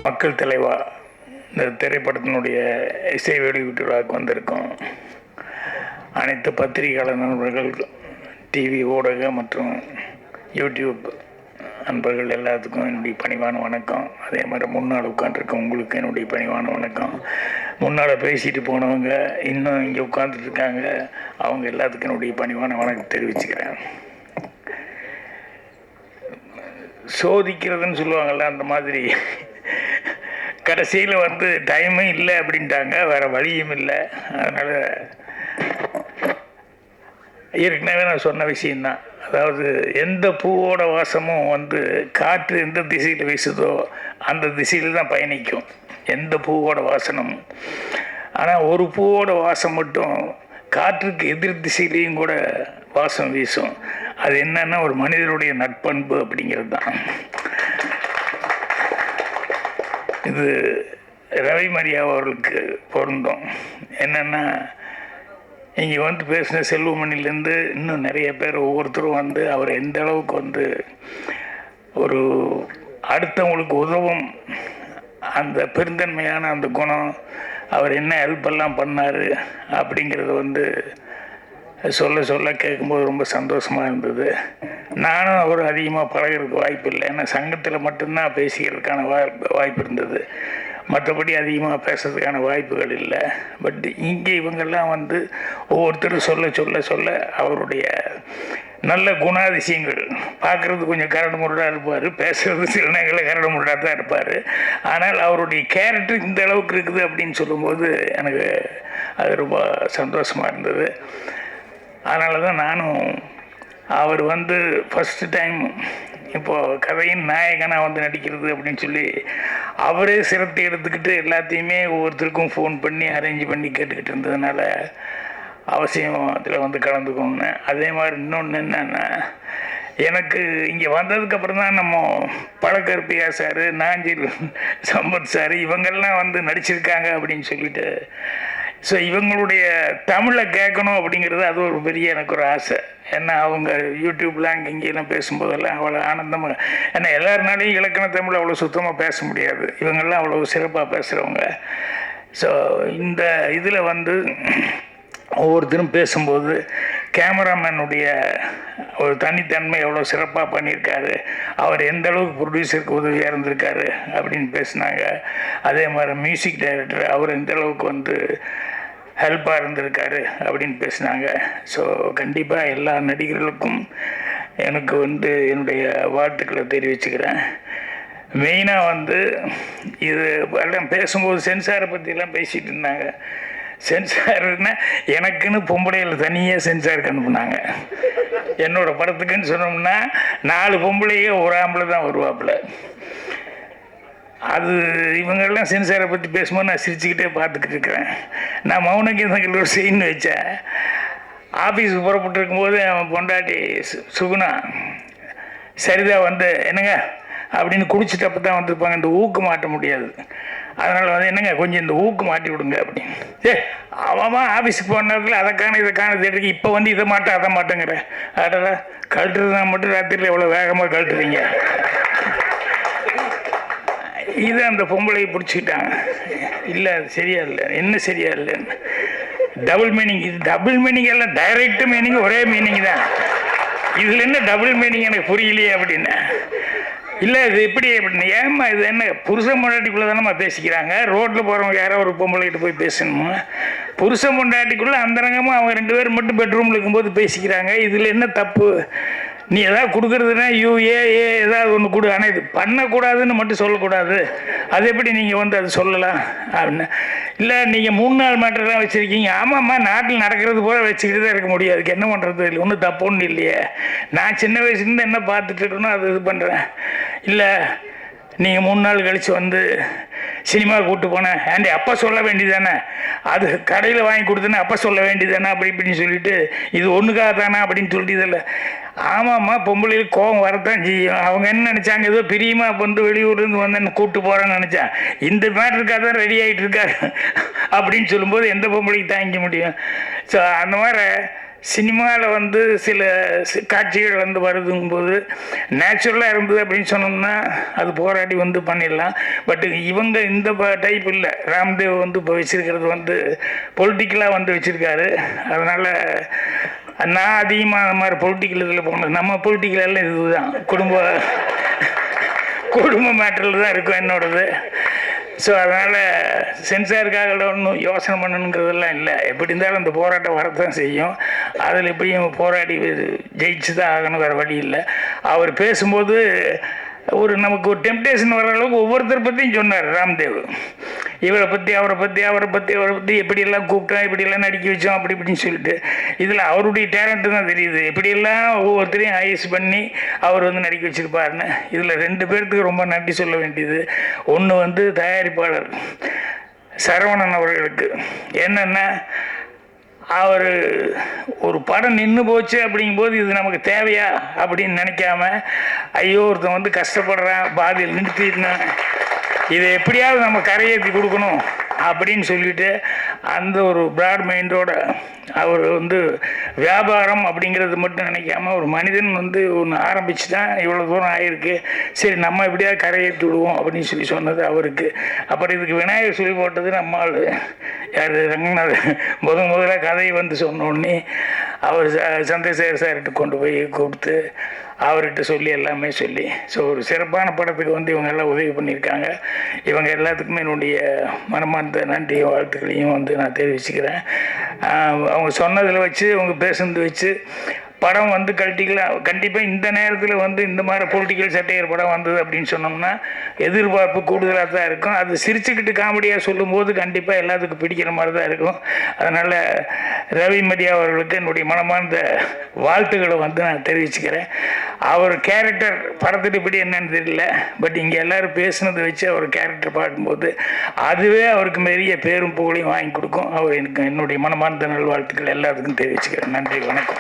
மக்கள் தலைவா இந்த திரைப்படத்தினுடைய இசை வெளியீட்டு விழாவுக்கு வந்திருக்கோம். அனைத்து பத்திரிகையாளர் நண்பர்கள், டிவி ஊடக மற்றும் யூடியூப் நண்பர்கள் எல்லாத்துக்கும் என்னுடைய பணிவான வணக்கம். அதே மாதிரி முன்னால் உட்காந்துருக்க உங்களுக்கு என்னுடைய பணிவான வணக்கம். முன்னால் பேசிட்டு போனவங்க இன்னும் இங்கே உட்காந்துட்டு இருக்காங்க, அவங்க எல்லாத்துக்கும் என்னுடைய பணிவான வணக்கம் தெரிவிச்சுக்கிறேன். சோதிக்கிறதுன்னு சொல்லுவாங்கள்ல, அந்த மாதிரி கடைசியில் டைமும் இல்லை அப்படின்ட்டாங்க, வேறு வழியும் இல்லை. அதனால் ஏற்கனவே நான் சொன்ன விஷயந்தான், அதாவது எந்த பூவோட வாசமும் காற்று எந்த திசையில் வீசுதோ அந்த திசையில் தான் பயணிக்கும், எந்த பூவோட வாசனம். ஆனால் ஒரு பூவோட வாசம் மட்டும் காற்றுக்கு எதிர் திசையிலையும் கூட வாசம் வீசும். அது என்னன்னா ஒரு மனிதனுடைய நட்பண்பு அப்படிங்கிறது தான். இது ரவி மரியா அவர்களுக்கு பொருந்தும். என்னென்னா, இங்கே பேசின செல்வமணிலேருந்து இன்னும் நிறைய பேர் ஒவ்வொருத்தரும் அவர் எந்த அளவுக்கு ஒரு அடுத்தவங்களுக்கு உதவும் அந்த பெருந்தன்மையான அந்த குணம், அவர் என்ன ஹெல்ப்பெல்லாம் பண்ணார் அப்படிங்கிறது சொல்ல சொல்ல கேட்கும்போது ரொம்ப சந்தோஷமாக இருந்தது. நானும் அவர் அதிகமாக பழகிறதுக்கு வாய்ப்பு இல்லை, ஏன்னா சங்கத்தில் மட்டும்தான் பேசிக்கிறதுக்கான வாய்ப்பு இருந்தது, மற்றபடி அதிகமாக பேசுறதுக்கான வாய்ப்புகள் இல்லை. பட் இங்கே இவங்கெல்லாம் ஒவ்வொருத்தரும் சொல்ல சொல்ல சொல்ல அவருடைய நல்ல குணாதிசயங்கள், பார்க்குறது கொஞ்சம் கரடு முரடாக இருப்பார், பேசுகிறது சில நேரங்களில் கரடு முரடாக தான் இருப்பார். ஆனால் அவருடைய கேரக்டர் இந்த அளவுக்கு இருக்குது அப்படின்னு சொல்லும்போது எனக்கு அது ரொம்ப சந்தோஷமாக இருந்தது. அதனால தான் நானும் அவர் ஃபஸ்ட்டு டைம் இப்போது கதையின் நாயகனாக நடிக்கிறது அப்படின்னு சொல்லி அவரே சிரத்தை எடுத்துக்கிட்டு எல்லாத்தையுமே ஒவ்வொருத்தருக்கும் ஃபோன் பண்ணி அரேஞ்ச் பண்ணி கேட்டுக்கிட்டு இருந்ததுனால அவசியம் அதில் கலந்துக்கணுன்னு. அதே மாதிரி இன்னொன்று என்னென்னா, எனக்கு இங்கே வந்ததுக்கப்புறம் தான் நம்ம பழக்கருப்பியா சார், நாஞ்சில் சம்பத் சார் இவங்கெல்லாம் நடிச்சிருக்காங்க அப்படின்னு சொல்லிட்டு, ஸோ இவங்களுடைய தமிழை கேட்கணும் அப்படிங்கிறது அது ஒரு பெரிய எனக்கு ஒரு ஆசை. ஏன்னா அவங்க யூடியூப்லாம் அங்கே இங்கேலாம் பேசும்போதெல்லாம் அவ்வளோ ஆனந்தமாக, ஏன்னா எல்லாருனாலையும் இலக்கண தமிழ் அவ்வளோ சுத்தமாக பேச முடியாது, இவங்கெல்லாம் அவ்வளோ சிறப்பாக பேசுகிறவங்க. ஸோ இந்த இதில் ஒவ்வொருத்தரும் பேசும்போது கேமராமேனுடைய ஒரு தனித்தன்மை எவ்வளோ சிறப்பாக பண்ணியிருக்காரு, அவர் எந்த அளவுக்கு ப்ரொடியூசருக்கு உதவியாக இருந்திருக்காரு அப்படின்னு பேசினாங்க. அதே மாதிரி மியூசிக் டைரக்டர் அவர் எந்த அளவுக்கு ஹெல்ப்பாக இருந்திருக்காரு அப்படின்னு பேசினாங்க. ஸோ கண்டிப்பாக எல்லா நடிகர்களுக்கும் எனக்கு என்னுடைய வாழ்த்துக்களை தெரிவிச்சுக்கிறேன். மெயினாக இது எல்லாம் பேசும்போது சென்சாரை பற்றிலாம் பேசிகிட்டு இருந்தாங்க. சென்சார்னா எனக்குன்னு பொம்பளையில் தனியாக சென்சாருக்கு அனுப்புனாங்க. என்னோடய படத்துக்குன்னு சொன்னோம்னா 4 பொம்பளையே ஒரு ஆம்பளை தான் வருவாப்புல. அது இவங்கெல்லாம் சென்சாரை பற்றி பேசும்போது நான் சிரிச்சுக்கிட்டே பார்த்துக்கிட்டு இருக்கிறேன். நான் மௌனகீதங்கள் ஒரு சீன் வச்சேன். ஆஃபீஸுக்கு புறப்பட்டு இருக்கும்போது அவன் பொண்டாட்டி சுகுணா சரிதா என்னங்க அப்படின்னு குடிச்சிட்டப்ப தான் வந்திருப்பாங்க, இந்த ஊக்கு மாட்ட முடியாது, அதனால் என்னங்க கொஞ்சம் இந்த ஊக்கு மாட்டி விடுங்க அப்படின்னு. அவன் ஆஃபீஸுக்கு போன நேரத்தில் அதை தேடிக்கு இப்போ இதை மாட்டேன் அதை மாட்டேங்கிற, அதெல்லாம் கழட்டுறதுனா மட்டும் ராத்திரியில் எவ்வளோ வேகமாக கழட்டுறீங்க. இது அந்த பொம்பளையை பிடிச்சிக்கிட்டாங்க. இல்லை அது சரியா இல்லை, என்ன சரியா இல்லைன்னு டபுள் மீனிங். இது டபுள் மீனிங் எல்லாம் டைரக்ட் மீனிங் ஒரே மீனிங் தான், இதில் என்ன டபுள் மீனிங் எனக்கு புரியலையே அப்படின்னு. இல்லை இது எப்படி அப்படின்னு, ஏம்மா இது என்ன புருஷன் பொண்டாட்டிக்குள்ளே தானேம்மா பேசிக்கிறாங்க, ரோட்டில் போகிறவங்க யாரோ ஒரு பொம்பளைகிட்ட போய் பேசணுமா, புருஷன் பொண்டாட்டிக்குள்ளே அந்தரங்கமாக அவங்க 2 பேரும் மட்டும் பெட்ரூமில் இருக்கும்போது பேசிக்கிறாங்க, இதில் என்ன தப்பு? நீ எதாவது கொடுக்குறதுனா ஏதாவது ஒன்று கொடு, ஆனால் இது பண்ணக்கூடாதுன்னு மட்டும் சொல்லக்கூடாது, அது எப்படி நீங்கள் அது சொல்லலாம் அப்படின்னு. இல்லை நீங்கள் 3 நாள் மேட்டர் தான் வச்சுருக்கீங்க. ஆமாம்மா, நாட்டில் நடக்கிறது போல வச்சுக்கிட்டு தான் இருக்க முடியாது, அதுக்கு என்ன பண்ணுறது, இல்லை ஒன்றும் தப்பு ஒன்றும் இல்லையே, நான் சின்ன வயசுலேருந்து என்ன பார்த்துட்டு இருக்கணும் அது இது பண்ணுறேன். இல்லை நீங்கள் 3 நாள் கழித்து சினிமா கூப்பிட்டு போனேன், ஏன்டி அப்போ சொல்ல வேண்டியதானே, அது கடையில் வாங்கி கொடுத்தேன்னு அப்போ சொல்ல வேண்டியதானே அப்படி இப்படின்னு சொல்லிட்டு, இது ஒன்றுக்காக தானே அப்படின்னு சொல்லிட்டு இதில்லை. ஆமாம்மா, பொம்பளைக்கு கோபம் வரத்தான் செய்யும். அவங்க என்ன நினச்சாங்க, ஏதோ பிரியமாக வெளியூர்லேருந்து என்ன கூப்பிட்டு போகிறேன்னு நினச்சேன், இந்த மேட்டருக்காக தான் ரெடி ஆகிட்டு இருக்காரு அப்படின்னு சொல்லும்போது எந்த பொம்பளைக்கு தாங்கிக்க முடியும். ஸோ அந்த மாதிரி சினிமாவில் வந்து சில காட்சிகள் வந்து வருதுங்கும்போது நேச்சுரலாக இருந்தது அப்படின்னு சொன்னோம்னா அது போராடி வந்து பண்ணிடலாம். பட் இவங்க இந்த டைப் இல்லை. ராம்தேவ் வந்து இப்போ வச்சுருக்கிறது வந்து பொலிட்டிக்கலாக வந்து வச்சுருக்காரு. அதனால் நான் அதிகமாக அந்த மாதிரி பொலிட்டிக்கல் இதில் போகணும். நம்ம பொலிட்டிக்கல் எல்லாம் இதுதான் குடும்ப மேட்டரில் தான் இருக்கும் என்னோடது. ஸோ அதனால் சென்சாருக்காக ஒன்றும் யோசனை பண்ணணுங்கிறதெல்லாம் இல்லை. எப்படி இருந்தாலும் அந்த போராட்டம் வரத்தான் செய்யும். அதில் எப்படியும் போராடி ஜெயிச்சு தான் ஆகணும், வேறு வழி இல்லை. அவர் பேசும்போது நமக்கு ஒரு டெம்டேஷன் வர அளவுக்கு ஒவ்வொருத்தரை பற்றியும் சொன்னார் ராம்தேவ். இவரை பற்றி அவரை பற்றி எப்படியெல்லாம் கூப்பிட்டோம், எப்படியெல்லாம் நடிக்க வச்சோம், அப்படி இப்படின்னு சொல்லிட்டு இதில் அவருடைய டேலண்ட்டு தான் தெரியுது. எப்படியெல்லாம் ஒவ்வொருத்தரையும் ஐஎஸ் பண்ணி அவர் வந்து நடிக்க வச்சுருப்பாருன்னு. இதில் 2 பேர்த்துக்கு ரொம்ப நன்றி சொல்ல வேண்டியது. ஒன்று வந்து தயாரிப்பாளர் சரவணன் அவர்களுக்கு. என்னென்னா, அவர் ஒரு படம் நின்று போச்சு அப்படிங்கும்போது இது நமக்கு தேவையா அப்படின்னு நினைக்காம, ஐயோ ஒருத்தன் வந்து கஷ்டப்படுறான், பாதியில் நிறுத்திடணும், இதை எப்படியாவது நம்ம கரையேற்றி கொடுக்கணும் அப்படின்னு சொல்லிட்டு அந்த ஒரு ப்ராட் மைண்டோட அவர் வந்து வியாபாரம் அப்படிங்கிறது மட்டும் நினைக்காம, ஒரு மனிதன் வந்து ஒன்று ஆரம்பிச்சு தான் இவ்வளோ தூரம் ஆகிருக்கு, சரி நம்ம எப்படியாவது கரையேற்றி விடுவோம் அப்படின்னு சொல்லி சொன்னது அவருக்கு. அப்புறம் இதுக்கு விநாயகர் சொல்லி போட்டது நம்மால் யார் ரங்கநாதன் முதலாக கதையை வந்து சொன்னோடனே அவர் சந்திரசேகர் சார்கிட்ட கொண்டு போய் கொடுத்து அவர்கிட்ட சொல்லி எல்லாமே சொல்லி, ஸோ ஒரு சிறப்பான படத்துக்கு வந்து இவங்க எல்லாம் உதவி பண்ணியிருக்காங்க. இவங்க எல்லாத்துக்குமே என்னுடைய மனமார்ந்த நன்றியும் வாழ்த்துக்களையும் வந்து நான் தெரிவிச்சுக்கிறேன். அவங்க சொன்னதில் வச்சு, அவங்க பேசுனது வச்சு படம் வந்து கண்டிப்பாக இந்த நேரத்தில் வந்து இந்த மாதிரி பொலிட்டிக்கல் சட்டையர் படம் வந்தது அப்படின்னு சொன்னோம்னா எதிர்பார்ப்பு கூடுதலாக தான் இருக்கும். அது சிரிச்சுக்கிட்டு காமெடியாக சொல்லும்போது கண்டிப்பாக எல்லாத்துக்கும் பிடிக்கிற மாதிரி தான் இருக்கும். அதனால் ரவி மரியா அவர்களுக்கு என்னுடைய மனமார்ந்த வாழ்த்துக்களை வந்து நான் தெரிவிச்சுக்கிறேன். அவர் கேரக்டர் படத்துக்கு இப்படி என்னன்னு தெரியல, பட் இங்கே எல்லோரும் பேசுனதை வச்சு அவர் கேரக்டர் பார்க்கும்போது அதுவே அவருக்கு பெரிய பேரும் புகழையும் வாங்கி கொடுக்கும். அவர் எனக்கு என்னுடைய மனமார்ந்த நல்வாழ்த்துக்கள் எல்லாத்துக்கும் தெரிவிச்சுக்கிறேன். நன்றி, வணக்கம்.